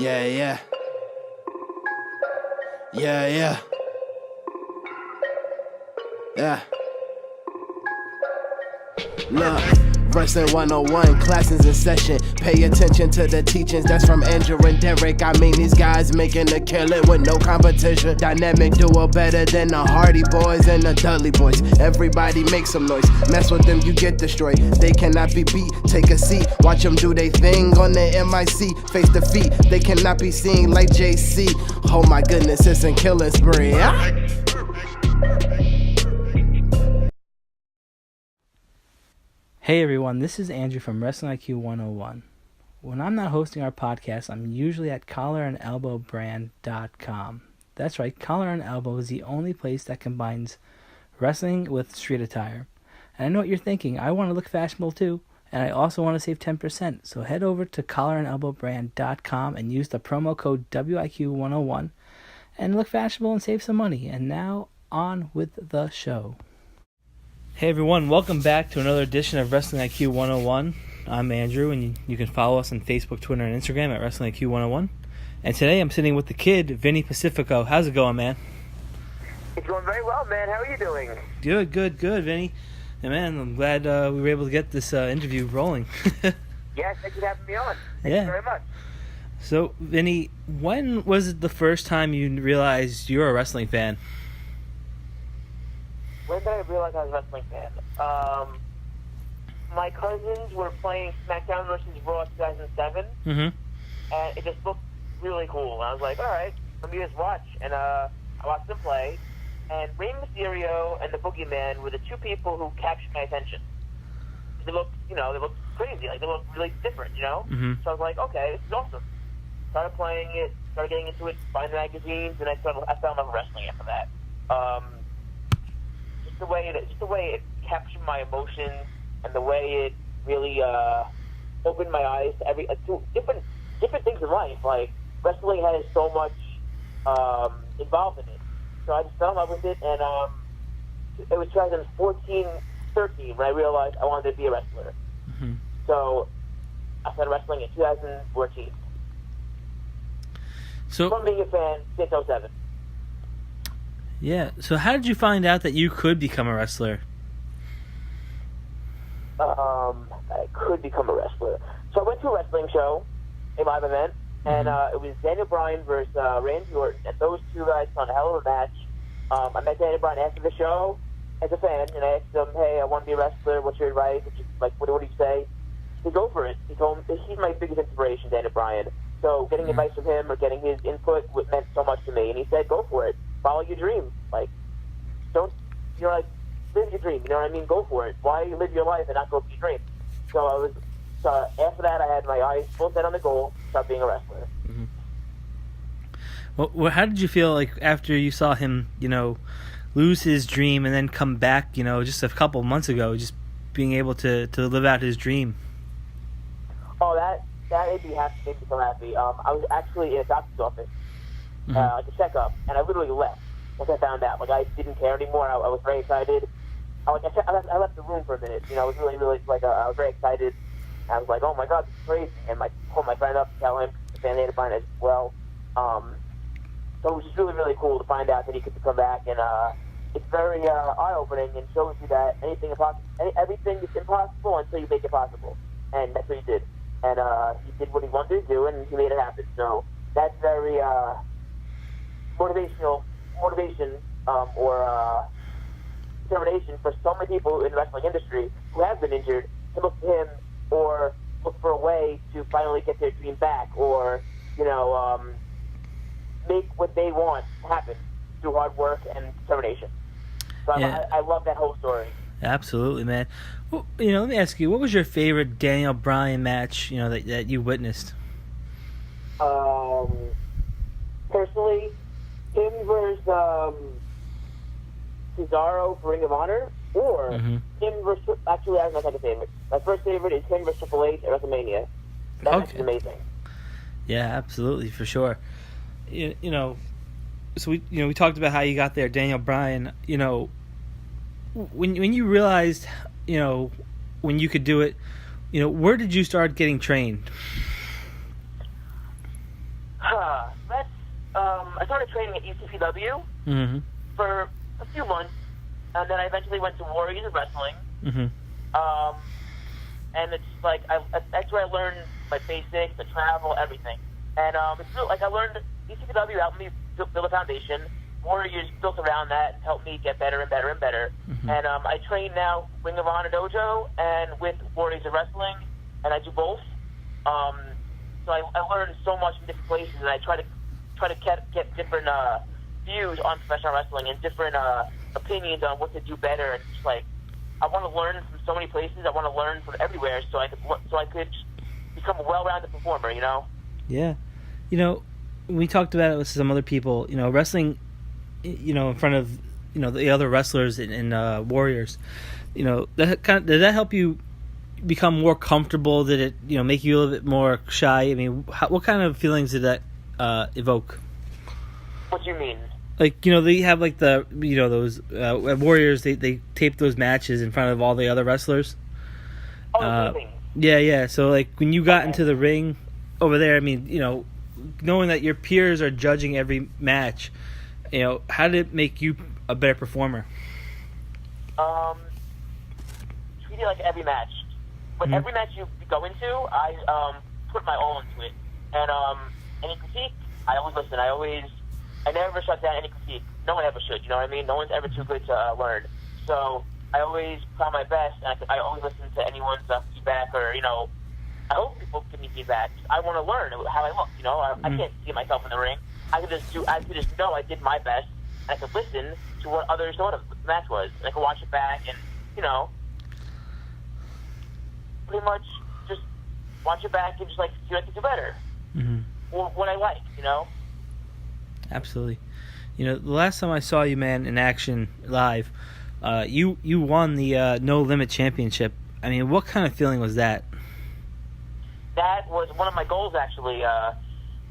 Yeah, yeah. Yeah, yeah. Yeah. Look, Wrestling 101, classes in session. Pay attention to the teachings, that's from Andrew and Derek. I mean, these guys making a killing with no competition. Dynamic duo better than the Hardy Boys and the Dudley Boys. Everybody make some noise, mess with them, you get destroyed. They cannot be beat, take a seat. Watch them do they thing on the MIC. Face defeat, they cannot be seen like JC. Oh my goodness, it's a killing spree. Hey everyone, this is Andrew from Wrestling IQ 101. When I'm not hosting our podcast, I'm usually at collarandelbowbrand.com. That's right, Collar and Elbow is the only place that combines wrestling with street attire. And I know what you're thinking, I want to look fashionable too, and I also want to save 10%. So head over to collarandelbowbrand.com and use the promo code WIQ101 and look fashionable and save some money. And now, on with the show. Hey everyone, welcome back to another edition of Wrestling IQ 101. I'm Andrew, and you can follow us on Facebook, Twitter, and Instagram at Wrestling IQ 101. And today I'm sitting with the kid, Vinny Pacifico. How's it going, man? It's going very well, man. How are you doing? Good, Vinny. And man, I'm glad we were able to get this interview rolling. Yes, thank you for having me on. Thank you very much. So, Vinny, when was it the first time you realized you were a wrestling fan? When did I realize I was a wrestling fan? My cousins were playing SmackDown vs. Raw 2007, and it just looked really cool. And I was like, all right, let me just watch. And I watched them play, and Rey Mysterio and the Boogeyman were the two people who captured my attention. They looked crazy. Like, they looked really different, So I was like, okay, this is awesome. Started playing it, started getting into it, buying the magazines, and I fell in love with wrestling after that. Just the way it captured my emotions, and the way it really opened my eyes to to different things in life. Like, wrestling has so much involved in it, so I just fell in love with it. And it was 2014-13 when I realized I wanted to be a wrestler. So I started wrestling in 2014. So from being a fan since 2007. Yeah. So how did you find out that you could become a wrestler? I could become a wrestler. So I went to a wrestling show, a live event, and it was Daniel Bryan versus Randy Orton, and those two guys put on a hell of a match. I met Daniel Bryan after the show as a fan, and I asked him, hey, I want to be a wrestler, what's your advice? What do you say? He go for it. He told me he's my biggest inspiration, Daniel Bryan. So getting advice from him or getting his input meant so much to me, and he said, go for it. Follow your dream. Live your dream. You know what I mean? Go for it. Why live your life and not go for your dream? So after that, I had my eyes full set on the goal, start being a wrestler. Well, how did you feel like after you saw him, lose his dream and then come back, just a couple months ago, just being able to live out his dream? Oh, that made me so happy. I was actually in a doctor's office to check up, and I literally left once I found out. Like, I didn't care anymore. I was very excited. I left the room for a minute. I was really, really, I was very excited. I was like, oh my God, this is crazy. And I pulled my friend up to tell him, the fan to find it as well. So it was just really, really cool to find out that he could come back. And it's very eye-opening and shows you that everything is impossible until you make it possible. And that's what he did. And he did what he wanted to do, and he made it happen. So that's very motivation or determination for so many people in the wrestling industry who have been injured to look to him or look for a way to finally get their dream back or, make what they want happen through hard work and determination. So yeah. I love that whole story. Absolutely, man. Well, let me ask you, what was your favorite Daniel Bryan match, that you witnessed? Personally, him versus Cesaro for Ring of Honor, or him versus... Actually, that's my second favorite. My first favorite is him versus Triple H at WrestleMania. That's amazing. Yeah, absolutely, for sure. So we talked about how you got there, Daniel Bryan. When you realized, when you could do it, where did you start getting trained? I started training at ECPW Mm-hmm. for a few months, and then I eventually went to Warriors of Wrestling. Mm-hmm. And it's like that's where I learned my basics, the travel, everything. And it's real, like I learned ECPW helped me build a foundation. Warriors built around that and helped me get better and better and better. Mm-hmm. And I train now Ring of Honor Dojo and with Warriors of Wrestling, and I do both. So I learned so much from different places, and I try to get different views on professional wrestling and different opinions on what to do better. And just like I want to learn from so many places. I want to learn from everywhere, so I could become a well-rounded performer. You know. Yeah, we talked about it with some other people. Wrestling, in front of the other wrestlers in Warriors. Did that help you become more comfortable? Did it make you a little bit more shy? I mean, what kind of feelings did that evoke? What do you mean? Like they have like the those at Warriors they tape those matches in front of all the other wrestlers. Oh, yeah. So like when you got into the ring over there, I mean, knowing that your peers are judging every match, how did it make you a better performer? Treat it like every match. But Mm-hmm. every match you go into, I put my all into it. And any critique, I always listen. I never shut down any critique. No one ever should, you know what I mean? No one's ever too good to learn. So I always try my best, and I always listen to anyone's feedback, or, I hope people give me feedback. I want to learn how I look, I can't see myself in the ring. I could just know I did my best, and I could listen to what others thought of the match was. And I could watch it back and, pretty much just watch it back and just like see what I could do better. Mm-hmm. Or what I like, Absolutely. The last time I saw you, man, in action live, you won the No Limit Championship. I mean, what kind of feeling was that? That was one of my goals, actually. It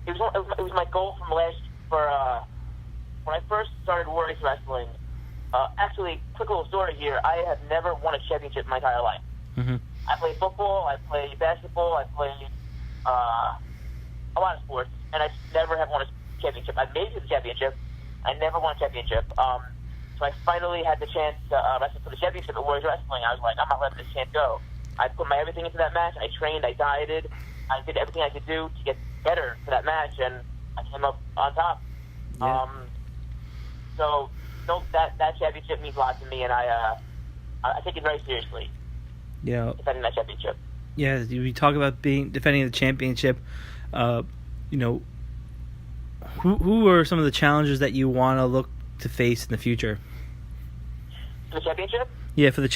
was my goal from when I first started Warriors Wrestling. Actually, quick little story here. I have never won a championship in my entire life. Mm-hmm. I played football, I played basketball, I played a lot of sports, and I never have won a championship. I made it to the championship. I never won a championship. So I finally had the chance to wrestle for the championship at Warriors Wrestling. I was like, I'm not letting this chance go. I put my everything into that match. I trained, I dieted, I did everything I could do to get better for that match, and I came up on top. Yeah. That championship means a lot to me, and I take it very seriously. Defending that championship. Yeah, we talk about defending the championship. Who are some of the challenges that you want to look to face in the future? For the championship? Yeah, for the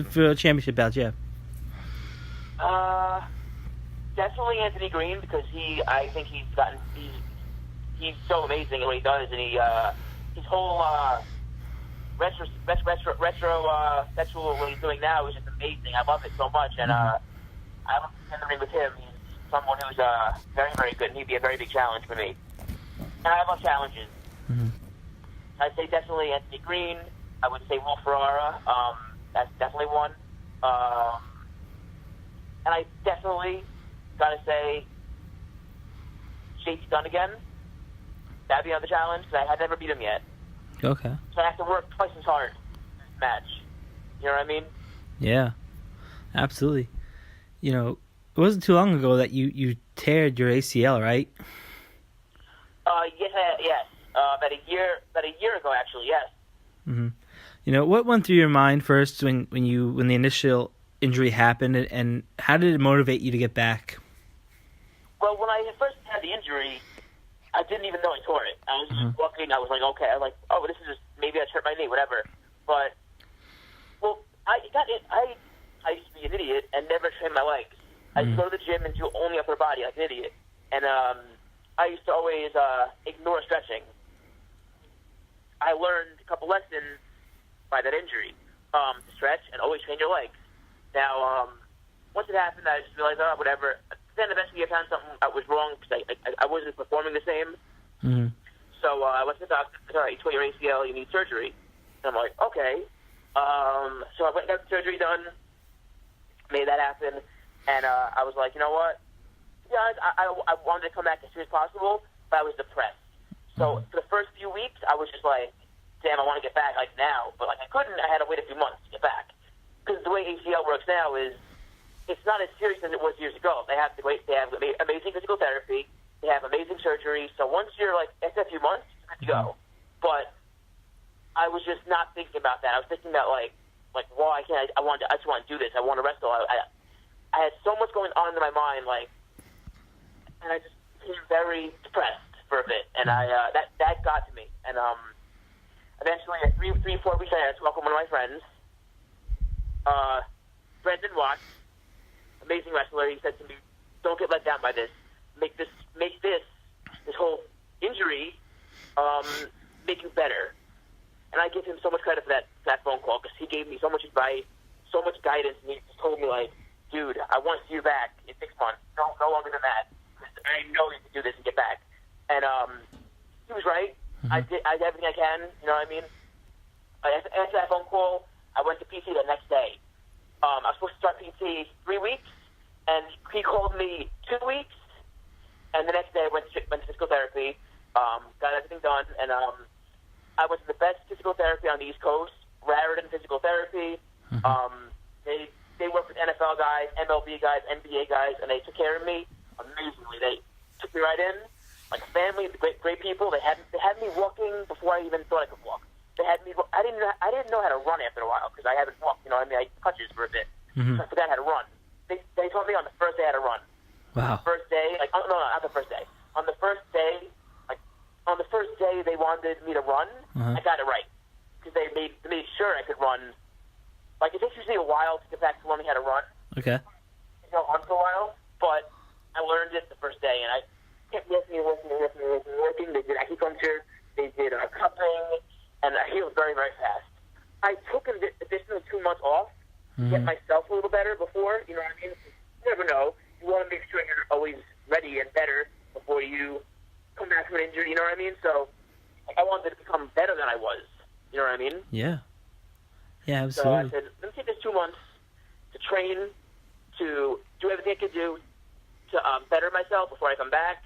for championship bouts. Yeah. Definitely Anthony Green, because I think he's so amazing at what he does, and his whole retro sexual what he's doing now is just amazing. I love it so much, and I love to stand in the ring with him. He's someone who's very, very good, and he'd be a very big challenge for me. And I love challenges. Mm-hmm. I'd say definitely Anthony Green. I would say Will Ferrara. That's definitely one. And I definitely gotta say JT Dunn again. That'd be another challenge, because I had never beat him yet. Okay. So I have to work twice as hard in this match. You know what I mean? Yeah, absolutely. It wasn't too long ago that you teared your ACL, right? Yes. About a year ago, actually. Yes. Mm-hmm. What went through your mind first when the initial injury happened, and how did it motivate you to get back? Well, when I first had the injury, I didn't even know I tore it. I was just walking. I was like, okay. I'm like, oh, this is just maybe I hurt my knee, whatever. But I used to be an idiot and never train my legs. I used to go to the gym and do only upper body like an idiot. And I used to always ignore stretching. I learned a couple lessons by that injury to stretch and always train your legs. Now, once it happened, I just realized, whatever. Then eventually I found something that was wrong because I wasn't performing the same. Mm-hmm. So I went to the doctor. All right, you tore your ACL, you need surgery. And I'm like, okay. So I went and got the surgery done, made that happen, and I was like, you know what? Yeah, I wanted to come back as soon as possible, but I was depressed. So for the first few weeks, I was just like, damn, I want to get back like now. But like I couldn't. I had to wait a few months to get back. Because the way ACL works now is it's not as serious as it was years ago. They have to wait. They have amazing physical therapy. They have amazing surgery. So once you're like, after a few months, you're good to go. But I was just not thinking about that. I was thinking about like why can't I just want to do this. I want to wrestle. I had so much going on in my mind, like, and I just became very depressed for a bit, and that got to me. And eventually, at 4 weeks, I had to talk with one of my friends, Brendan Watts, amazing wrestler. He said to me, "Don't get let down by this. Make this whole injury make you better." And I give him so much credit for that phone call because he gave me so much advice, so much guidance, and he just told me, like, dude, I want to see you back in 6 months. No longer than that. I know you can do this and get back. And he was right. I did everything I can. You know what I mean? After that phone call, I went to PT the next day. I was supposed to start PT 3 weeks, and he called me 2 weeks. And the next day, I went to physical therapy, got everything done, and I went to the best physical therapy on the East Coast, Raritan Physical Therapy. They work with NFL guys, MLB guys, NBA guys, and they took care of me amazingly. They took me right in, like family, great people. They had me walking before I even thought I could walk. They had me. I didn't know how to run after a while because I haven't walked. You know, I had crutches for a bit. So I forgot how to run. They taught me on the first day how to run. Wow. First day, no, not the first day. On the first day, they wanted me to run. I got it right because they made sure I could run. Like it takes usually a while to get back to learning how to run. Okay. You know, run for a while, but I learned it the first day, and I kept working. They did acupuncture, they did cupping, and I healed very, very fast. I took an additional 2 months off to get myself a little better before. You know what I mean? You never know. You want to make sure you're always ready and better before you come back from an injury. You know what I mean? So I wanted to become better than I was. You know what I mean? Yeah. Yeah, absolutely. So I said, let me take this 2 months to train, to do everything I could do to better myself before I come back.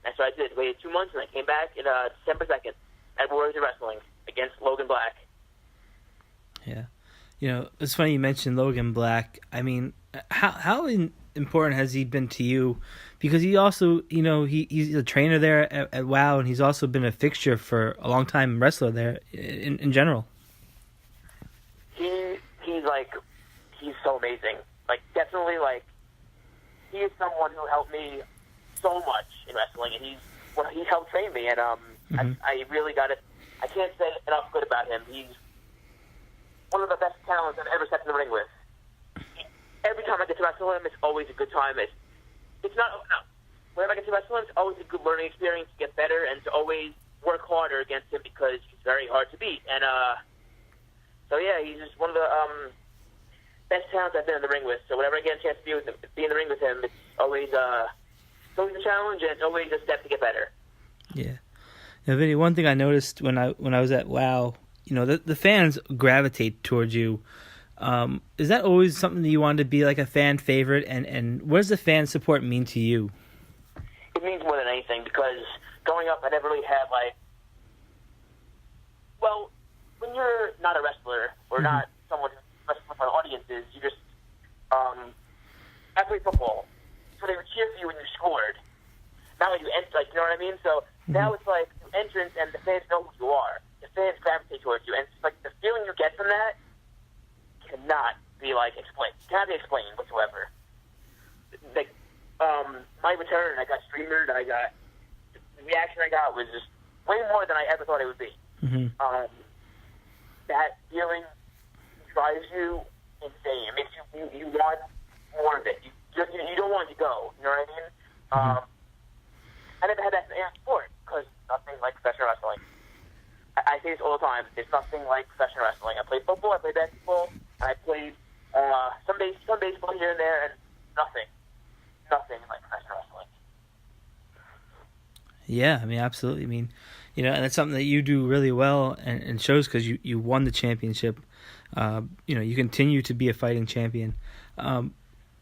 And so I did. Waited 2 months, and I came back in December 2nd at Warriors of Wrestling against Logan Black. Yeah. You know, it's funny you mentioned Logan Black. I mean, how important has he been to you? Because he also, you know, he's a trainer there at WOW, and he's also been a fixture for a long time, wrestler there in general. He's so amazing. Like, definitely, like, he is someone who helped me so much in wrestling, and he helped train me, and I really got it. I can't say enough good about him. He's one of the best talents I've ever stepped in the ring with. Every time I get to wrestle him, it's always a good time. It's not, no. Whenever I get to wrestle him, it's always a good learning experience to get better and to always work harder against him because he's very hard to beat. And, so yeah, he's just one of the best talents I've been in the ring with. So whenever I get a chance to be in the ring with him, it's always a challenge and it's always a step to get better. Yeah. Now, Vinny, one thing I noticed when I was at WOW, you know, the fans gravitate towards you. Is that always something that you wanted to be like a fan favorite? And what does the fan support mean to you? It means more than anything because growing up, I never really had well, when you're not a wrestler or not someone who's wrestling for audiences, you just, I play football, so they would cheer for you when you scored. Now when you enter, you know what I mean? So now it's like an entrance and the fans know who you are. The fans gravitate towards you, and it's like the feeling you get from that cannot be explained. Cannot be explained whatsoever. Like my return, I got streamered. The reaction I got was just way more than I ever thought it would be. That feeling drives you insane. It makes you want more of it. You don't want it to go. You know what I mean? I never had that in any sport because nothing like professional wrestling. I say this all the time. There's nothing like professional wrestling. I played football, I played basketball, I played some baseball here and there, and nothing like professional wrestling. Yeah, I mean, absolutely. I mean, you know, and it's something that you do really well and shows because you won the championship. You know, you continue to be a fighting champion. Let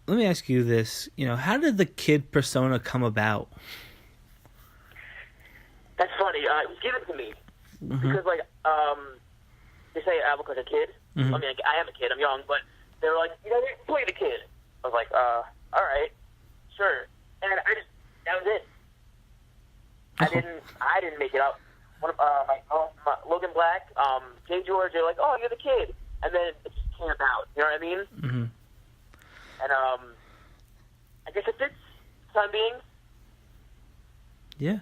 me ask you this. You know, how did the kid persona come about? That's funny. It was given to me because, like, they say I look like a kid. Mm-hmm. I mean, I am a kid. I'm young, but they were like, play the kid. I was like, all right, sure. And that was it. I didn't make it up. One of my Logan Black, Jay George, they're like, oh, you're the kid, and then it just came about. You know what I mean? Mm-hmm. And I guess it fits. Time being. Yeah.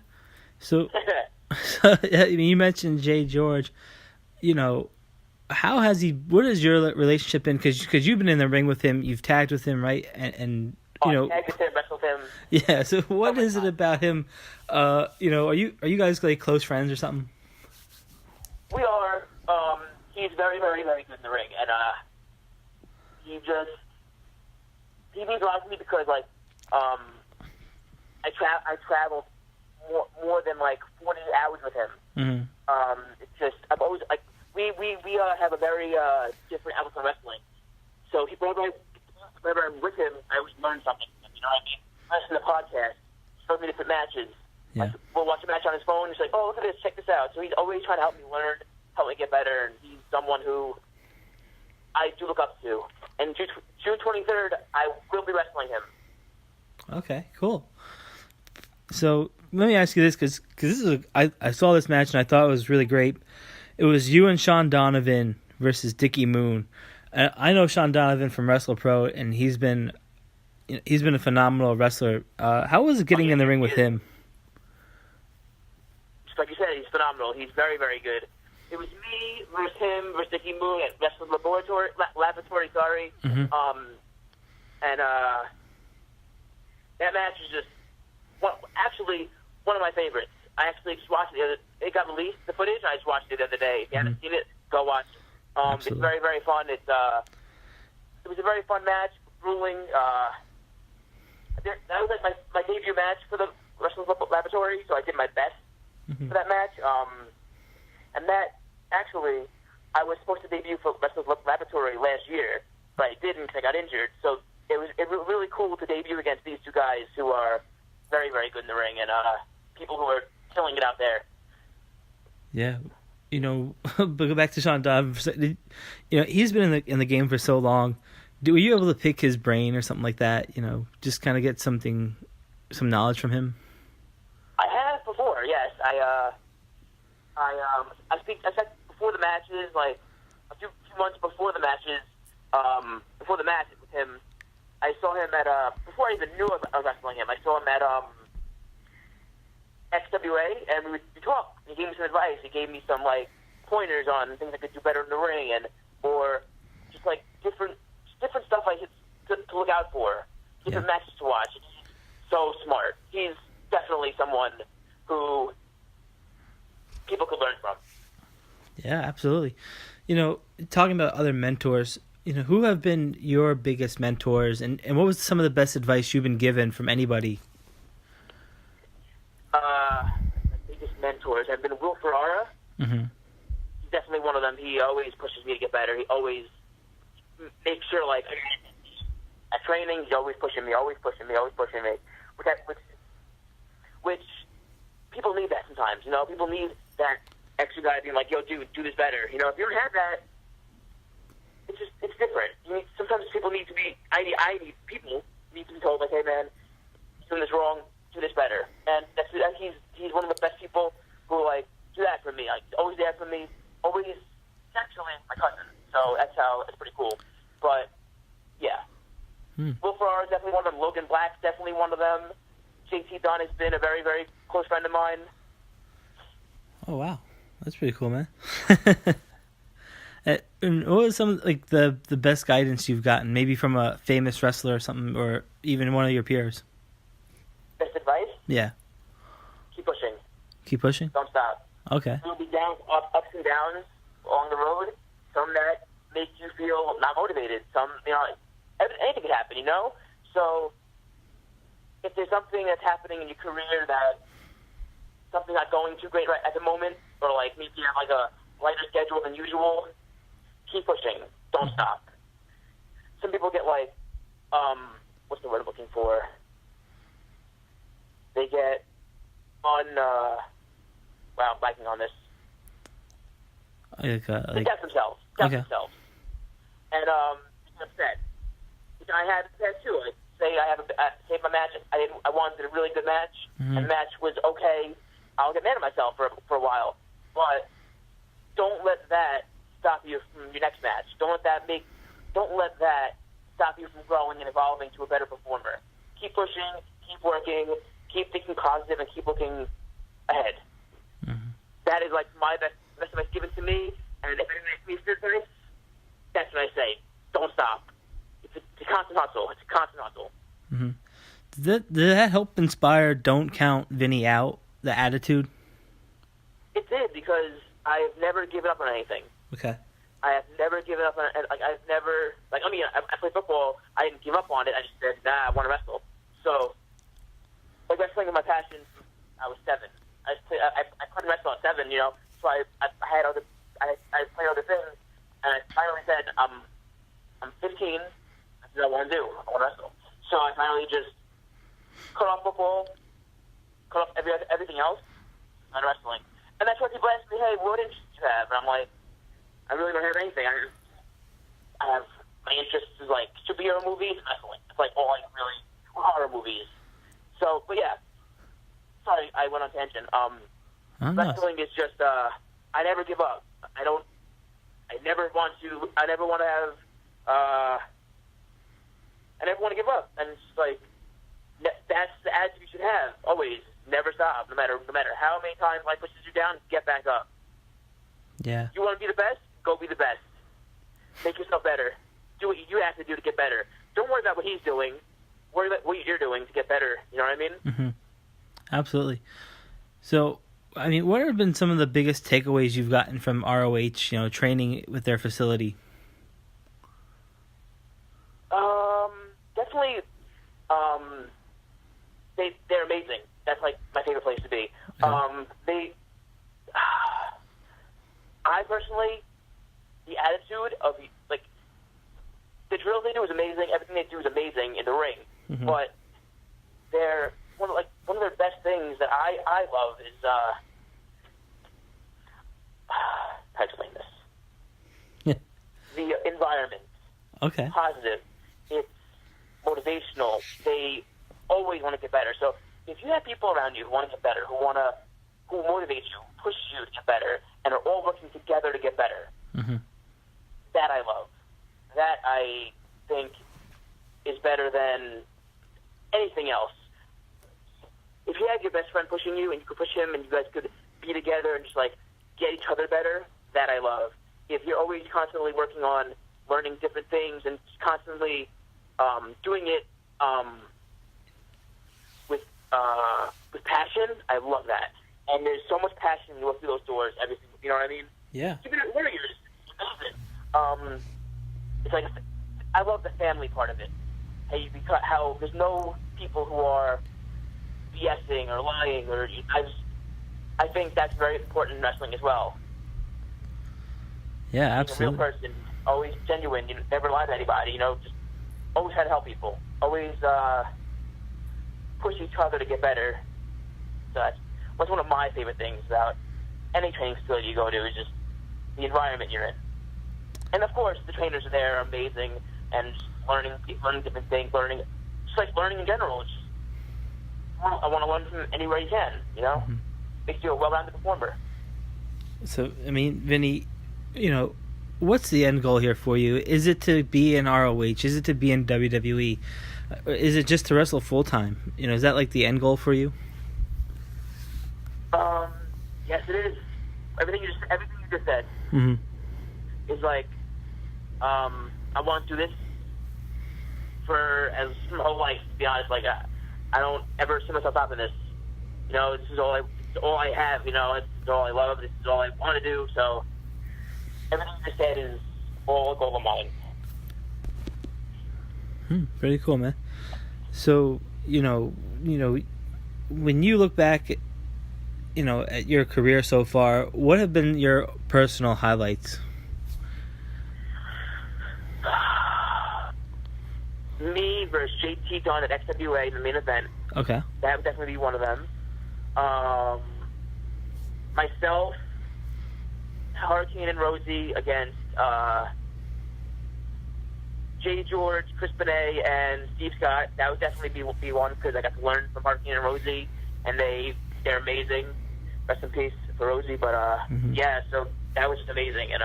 So you mentioned Jay George. How has he? What has your relationship been? Because you've been in the ring with him, you've tagged with him, right? And tagged with him, wrestled him. Yeah. So what is it about him? Are you guys like close friends or something? We are. He's very, very, very good in the ring, and he means a lot to me because like I traveled more than like 40 hours with him. Mm-hmm. It's just I've always like we have a very different outlook on wrestling. So whenever I'm with him, I always learn something. You know what I mean? Listen to the podcast, show me different matches. Yeah. We'll watch a match on his phone. He's like, oh, look at this, check this out. So he's always trying to help me learn, help me get better, and he's someone who I do look up to. And June 23rd, I will be wrestling him. Okay, cool. So let me ask you this, because this is I saw this match and I thought it was really great. It was you and Sean Donovan versus Dickie Moon. I know Sean Donovan from WrestlePro, and he's been a phenomenal wrestler. How was it getting in the ring with him? Just like you said, he's phenomenal. He's very, very good. It was me versus him versus Dickie Moon at Wrestling Laboratory. Sorry. Mm-hmm. And that match is just one of my favorites. I actually just watched it. It got released, the footage, and I just watched it the other day. If you haven't seen it, go watch it. It's very, very fun. It was a very fun match, grueling. That was like my debut match for the Wrestling Laboratory, so I did my best for that match. And that, actually, I was supposed to debut for Wrestling Laboratory last year, but I didn't because I got injured. So it was really cool to debut against these two guys who are very, very good in the ring and people who are killing it out there. Yeah. But go back to Sean Donovan. He's been in the game for so long. Were you able to pick his brain or something like that? Just kind of get some knowledge from him. I have before, yes. I said before the matches, like a few months before the matches, before the match with him. I saw him at before I even knew I was wrestling him. I saw him at XWA, and we talked. He gave me some advice. He gave me some like pointers on things I could do better in the ring, or just like different stuff I should to look out for, different matches to watch. He's so smart. He's definitely someone who people could learn from. Yeah, absolutely. Talking about other mentors, who have been your biggest mentors, and what was some of the best advice you've been given from anybody? My biggest mentors have been Will Ferrara. Mm-hmm. He's definitely one of them. He always pushes me to get better. He always makes sure, like, at training, he's always pushing me. Which people need that sometimes. People need that extra guy being like, yo, dude, do this better. If you don't have that, it's different. Sometimes people need to be. People need to be told, like, hey man, you're doing this wrong. Do this better. And he's one of the best people who like do that for me. Like always there for me. Always. He's actually my cousin, so that's pretty cool. But yeah, Will Ferrara is definitely one of them. Logan Black's definitely one of them. JT Dunn has been a very, very close friend of mine. Oh wow, that's pretty cool, man. And what was some like the best guidance you've gotten, maybe from a famous wrestler or something, or even one of your peers? Best advice? Yeah. Keep pushing. Keep pushing? Don't stop. Okay. There will be ups and downs along the road. Some that make you feel not motivated. Some, anything could happen, So if there's something that's happening in your career that something not going too great right at the moment, or like maybe you have like a lighter schedule than usual, keep pushing. Don't stop. Some people get like, what's the word I'm looking for? They get wow, I'm blanking on this. Like, The death themselves. Okay. Themselves. And I'm upset. Which I had that too. Like, say I say my match. I wanted a really good match, Mm-hmm. and the match was okay. I'll get mad at myself for a while, but don't let that stop you from your next match. Don't let that stop you from growing and evolving to a better performer. Keep pushing, keep working, keep thinking positive, and keep looking ahead. Mm-hmm. That is like my best advice given to me. And if anyone makes me feel nice, that's what I say. Don't stop. It's a constant hustle. It's a constant hustle. Mm-hmm. Did that help inspire Don't Count Vinny Out, the attitude? It did, because I've never given up on anything. Okay. I have never given up on it. Like, I've never, like, I mean, I played football. I didn't give up on it. I just said, nah, I want to wrestle. So, like, wrestling is my passion since I was 7. I couldn't wrestle at 7, you know, so I played other things, and I finally said, I'm 15, that's what I want to do. I want to wrestle. So I finally just cut off football, cut off everything else, and wrestling. And that's why people ask me, hey, what interests do you have? And I'm like, I really don't have anything. I have, my interest is like superhero movies and wrestling. It's like all like really horror movies. So, but yeah. Sorry, I went on tangent. Wrestling is just, I never give up. I never want to give up. And it's like, that's the attitude you should have. Always. Never stop. No matter how many times life pushes you down, get back up. Yeah. You want to be the best? Go be the best. Make yourself better. Do what you have to do to get better. Don't worry about what he's doing. Worry about what you're doing to get better. You know what I mean? Mm-hmm. Absolutely. So, I mean, what have been some of the biggest takeaways you've gotten from ROH, you know, training with their facility? Definitely, they're amazing. That's like my favorite place to be. Okay. I personally, the attitude of, like, the drills they do is amazing. Everything they do is amazing in the ring. Mm-hmm. But they're one of their best things that I love is how to explain this? The environment. Okay. Positive. It's motivational. They always want to get better. So if you have people around you who want to get better, who motivate you, push you to get better, and are all working together to get better, Mm-hmm. that I love. That I think is better than anything else. If you had your best friend pushing you and you could push him and you guys could be together and just like get each other better, that I love. If you're always constantly working on learning different things and constantly doing it with passion, I love that. And there's so much passion when you walk through those doors. Everything, you know what I mean? Yeah. Even at Warriors, it's like I love the family part of it. How there's no people who are BSing or lying, or I think that's very important in wrestling as well. Yeah, Being absolutely. a real person, always genuine. You never lie to anybody. You know, just always try to help people. Always push each other to get better. So that's one of my favorite things about any training facility you go to, is just the environment you're in. And of course, the trainers are there, are amazing, and learning different things, just like learning in general. It's just, I want to learn from anywhere you can, you know? Mm-hmm. Makes you a well-rounded performer. So, I mean, Vinny, you know, what's the end goal here for you? Is it to be in ROH? Is it to be in WWE? Is it just to wrestle full-time? You know, is that like the end goal for you? Yes, it is. Everything you just said Mm-hmm. is like, I want to do this for my whole life, to be honest. Like, I don't ever see myself stopping this. You know, this is all I have, you know, this is all I love, this is all I want to do, so everything you just said is all a goal of mine. Pretty cool, man. So, you know, when you look back, you know, at your career so far, what have been your personal highlights? Me versus JT Dunn at XWA in the main event. Okay. That would definitely be one of them. myself, Hurricane and Rosie against Jay George, Chris Benet, and Steve Scott. That would definitely be one because I got to learn from Hurricane and Rosie, and they're amazing. Rest in peace for Rosie, but yeah, so that was just amazing. And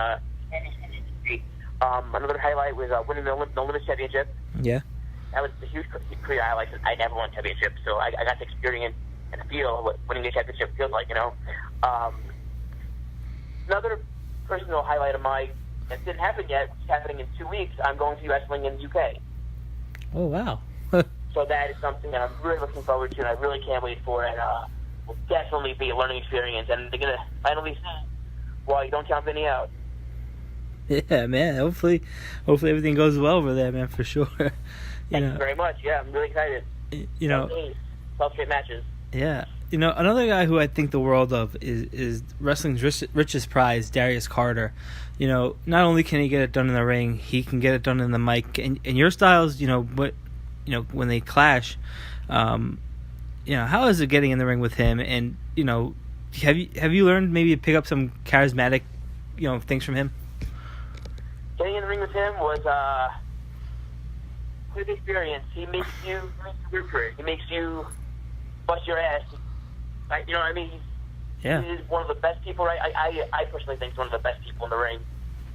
another highlight was winning the Limits Championship. Yeah. That was a huge career highlight. I never won a championship, so I got to experience and feel what winning a championship feels like, you know. Another personal highlight of mine that didn't happen yet, which is happening in 2 weeks, I'm going to be wrestling in the UK. Oh, wow. So that is something that I'm really looking forward to, and I really can't wait for it. Will definitely be a learning experience, and they're going to finally see why you don't count Vinny out. Yeah, man. Hopefully everything goes well over there, man, for sure. Thank you very much. Yeah, I'm really excited. 12 straight matches. Yeah. Another guy who I think the world of is wrestling's richest prize, Darius Carter. Not only can he get it done in the ring, he can get it done in the mic. And your styles, when they clash, how is it getting in the ring with him? And have you learned maybe to pick up some charismatic, things from him? Getting in the ring with him was quite an experience. He makes you root for it. He makes you bust your ass. You know what I mean? He's one of the best people. Right? I personally think he's one of the best people in the ring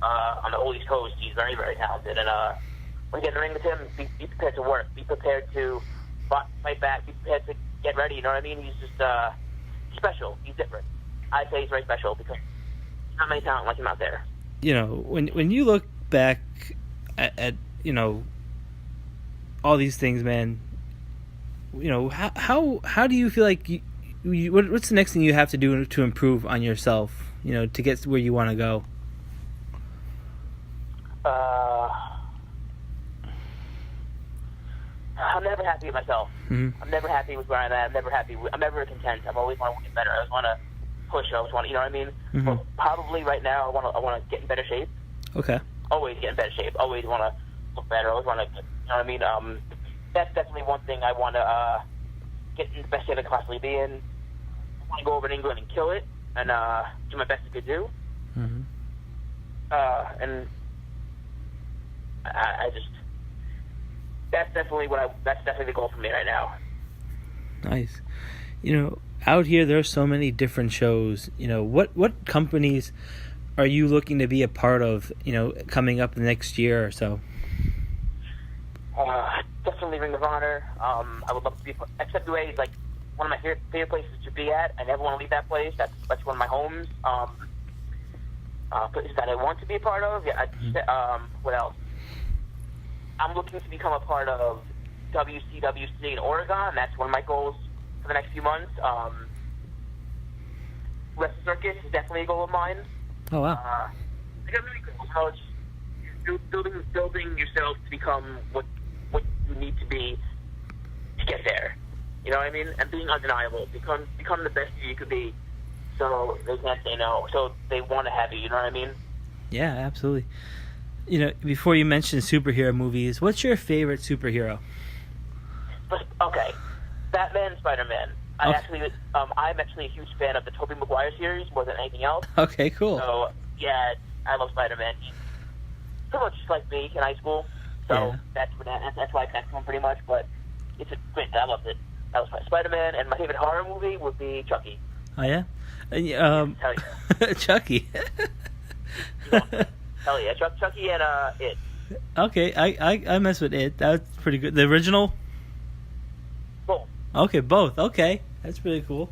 on the whole East Coast. He's very, very talented. And when you get in the ring with him, be prepared to work. Be prepared to fight back. Be prepared to get ready. You know what I mean? He's just special. He's different. I'd say he's very special because there's not many talent like him out there. When you look back at all these things, man, how do you feel like what's the next thing you have to do to improve on yourself, to get where you want to go? I'm never happy with myself. Mm-hmm. I'm never happy with where I'm at. I'm never content. I've always want to get better. I always want to push. I always want to, you know what I mean? Mm-hmm. But probably right now, I want to get in better shape. Okay. Always get in better shape. Always want to look better. Always want to, you know what I mean? That's definitely one thing I want to get in the best shape I can possibly be in. I want to go over to England and kill it and do my best I could do. Mm-hmm. And I just, that's definitely the goal for me right now. Nice. Out here there's so many different shows. What companies are you looking to be a part of, coming up the next year or so? Definitely Ring of Honor. I would love to be. XWA is like one of my favorite places to be at. I never want to leave that place. That's one of my homes. Places that I want to be a part of. Yeah. What else? I'm looking to become a part of WCWC in Oregon. That's one of my goals for the next few months. West Circus is definitely a goal of mine. Oh wow! I got really cool. It's building yourself to become what you need to be to get there. You know what I mean? And being undeniable. Become the best you could be. So they can't say no. So they want to have you. You know what I mean? Yeah, absolutely. Before you mentioned superhero movies, what's your favorite superhero? Okay, Batman and Spider-Man. Okay. I'm actually a huge fan of the Tobey Maguire series more than anything else. Okay, cool. So yeah, I love Spider-Man. He's pretty much just like me in high school. So yeah. that's why I connect to him pretty much. But it's a great. I loved it. That was Spider-Man, and my favorite horror movie would be Chucky. Oh yeah. Hell yeah. Chucky. Hell yeah, Chucky and It. Okay, I mess with It. That's pretty good. The original? Both. Okay, both. Okay, that's pretty cool.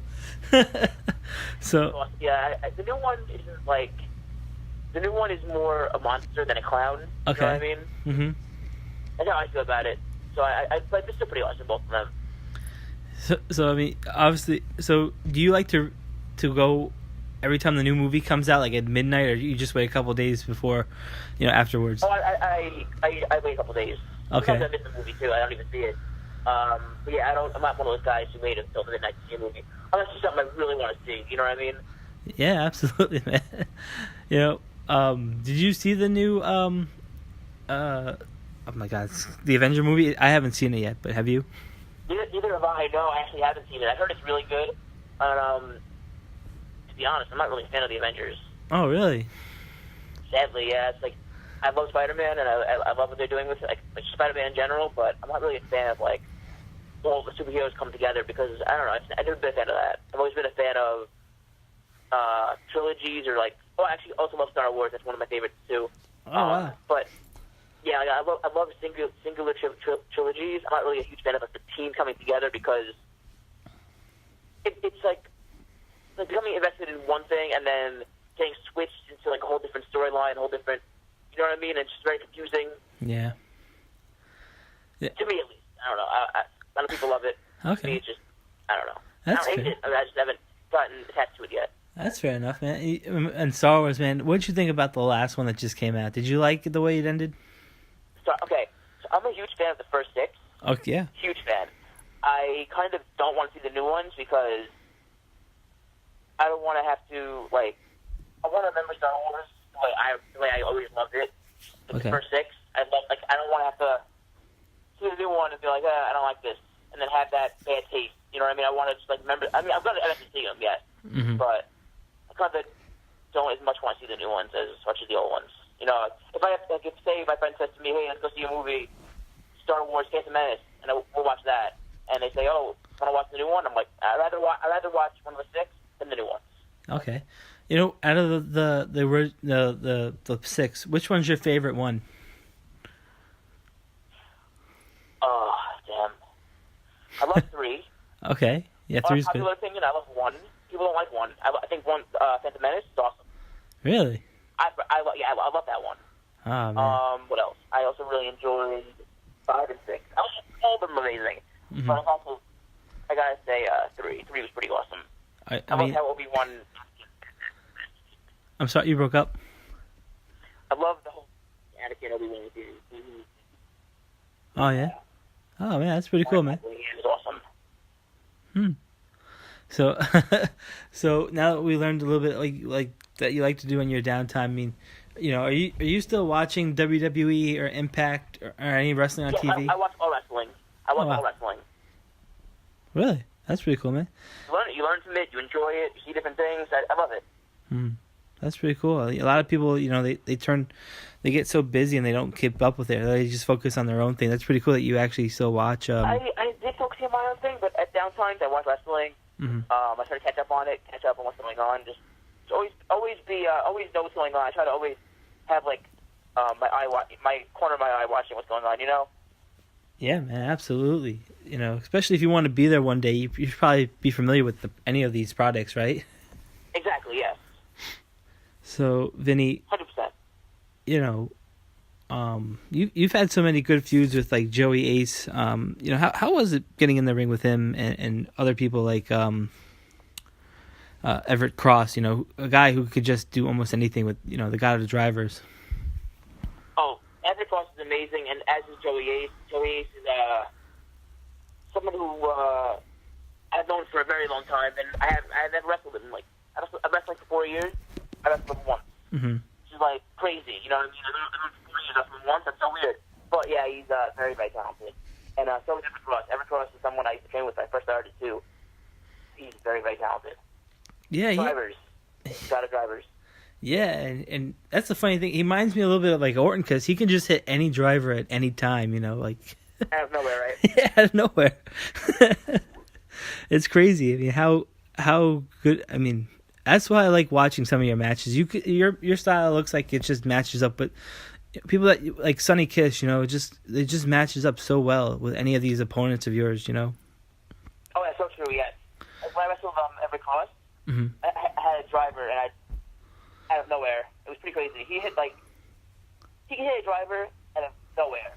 So yeah, the new one isn't like. The new one is more a monster than a clown. You know what I mean? Mm-hmm. That's how I feel about it. So they're still pretty awesome, both of them. So I mean, obviously. So do you like to go every time the new movie comes out, like at midnight, or you just wait a couple of days before, afterwards? Oh, I wait a couple of days. Okay. Sometimes I miss the movie too. I don't even see it. But yeah, I'm not one of those guys who wait until midnight to see a movie. Unless it's something I really want to see. You know what I mean? Yeah, absolutely, man. Did you see the new oh my God, the Avenger movie? I haven't seen it yet, but have you? Neither have I. No, I actually haven't seen it. I heard it's really good. to be honest, I'm not really a fan of the Avengers. Oh, really? Sadly, yeah. It's like, I love Spider-Man, and I love what they're doing with like Spider-Man in general, but I'm not really a fan of, like, all the superheroes come together because, I don't know, I've never been a fan of that. I've always been a fan of trilogies or, like, actually, also love Star Wars. That's one of my favorites, too. Oh, wow. But, yeah, like, I love singular trilogies. I'm not really a huge fan of, like, the team coming together because it's like becoming invested in one thing and then getting switched into, like, a whole different storyline, a whole different, you know what I mean? It's just very confusing. Yeah. To me, at least. I don't know. A lot of people love it. Okay. To me, it's just, I don't know. That's I don't hate fair. it. I mean, I just haven't gotten attached to it yet. That's fair enough, man. And Star Wars, man, what did you think about the last one that just came out? Did you like the way it ended? So I'm a huge fan of the first 6. Oh, yeah. Huge fan. I kind of don't want to see the new ones because I don't want to have to, like, I want to remember Star Wars the way I always loved it. Like, Okay. the first 6, I don't want to have to see the new one and be like, I don't like this, and then have that bad taste. You know what I mean? I want to just, like, remember. I mean, I'm going to have to see them, yes, but I kind of don't as much want to see the new ones as much as the old ones. You know, if I have to, like, if say my friend says to me, hey, let's go see a movie, Star Wars: Phantom Menace, and we'll watch that, and they say, oh, want to watch the new one? I'm like, I'd rather watch one of the 6 than the new ones. Okay. You know, out of the 6, which one's your favorite one? Oh, damn. I love 3. Okay. Yeah, 3's good. Popular opinion, I love 1. People don't like 1. I think 1, Phantom Menace is awesome. Really? I love that one. Oh, man. What else? I also really enjoyed 5 and 6. All of them amazing. But I gotta say, 3. 3 was pretty awesome. I love mean, how Obi-Wan. I'm sorry, you broke up? I love the whole Anakin Obi-Wan series. Oh, yeah? Oh, man, that's pretty cool, man. It was awesome. So, so now that we learned a little bit like that you like to do in your downtime, I mean, you know, are you still watching WWE or Impact or any wrestling on TV? I watch all wrestling. All wrestling. Really? That's pretty cool, man. You learn from it. You enjoy it. You see different things. I love it. That's pretty cool. A lot of people, you know, they get so busy and they don't keep up with it. They just focus on their own thing. That's pretty cool that you actually still watch. I did focus on my own thing, but at downtimes I watch wrestling. I try to catch up on what's going on. Just always know what's going on. I try to always have like my corner of my eye watching what's going on. You know. Yeah, man, absolutely. You know, especially if you want to be there one day, you should probably be familiar with any of these products, right? Exactly. Yes. So, Vinny, 100%. You know, you've had so many good feuds with like Joey Ace. You know, how was it getting in the ring with him and other people like Everett Cross? You know, a guy who could just do almost anything with, you know, the God of the Drivers. Oh, Everett Cross is amazing, and as is Joey Ace. Joey Ace is someone who I've known for a very long time, and I never wrestled him. Like I've wrestled for 4 years. I wrestled him once. Which is like crazy, you know what I mean? I've known him for 4 years. I wrestled him once. That's so weird. But yeah, he's very, very talented. And so is Everett Cross. Everett Cross is someone I used to train with when I first started too. He's very, very talented. Yeah, drivers. Got drivers. Yeah, and that's the funny thing. He reminds me a little bit of like Orton because he can just hit any driver at any time. You know, like out of nowhere, right? Yeah, out of nowhere. It's crazy. I mean, how good. I mean, that's why I like watching some of your matches. Your style looks like it just matches up, but people that like Sonny Kiss, you know, it just matches up so well with any of these opponents of yours. You know. Oh, that's so true. Yes. When I wrestled Everett Cross, I had a driver and out of nowhere. It was pretty crazy. He can hit a driver out of nowhere.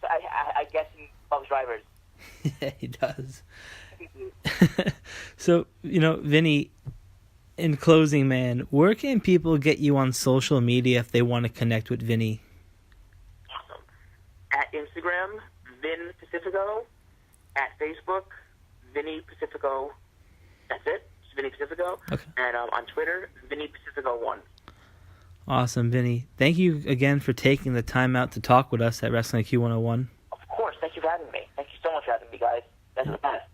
So I guess he loves drivers. Yeah, he does. So, you know, Vinny, in closing, man, where can people get you on social media if they want to connect with Vinny? Awesome. At Instagram, Vin Pacifico. At Facebook, Vinny Pacifico. That's it. Vinny Pacifico. Okay. And on Twitter, Vinny Pacifico 1. Awesome, Vinny. Thank you again for taking the time out to talk with us at Wrestling IQ 101. Of course. Thank you for having me. Thank you so much for having me, guys. That's the best.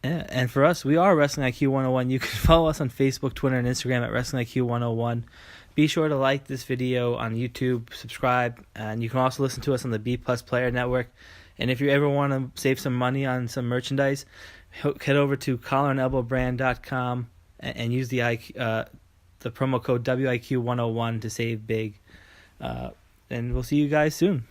Yeah, and for us, we are Wrestling IQ 101. You can follow us on Facebook, Twitter, and Instagram at Wrestling IQ 101. Be sure to like this video on YouTube, subscribe, and you can also listen to us on the B Plus Player Network. And if you ever want to save some money on some merchandise, head over to collarandelbowbrand.com and use the promo code WIQ101 to save big. And we'll see you guys soon.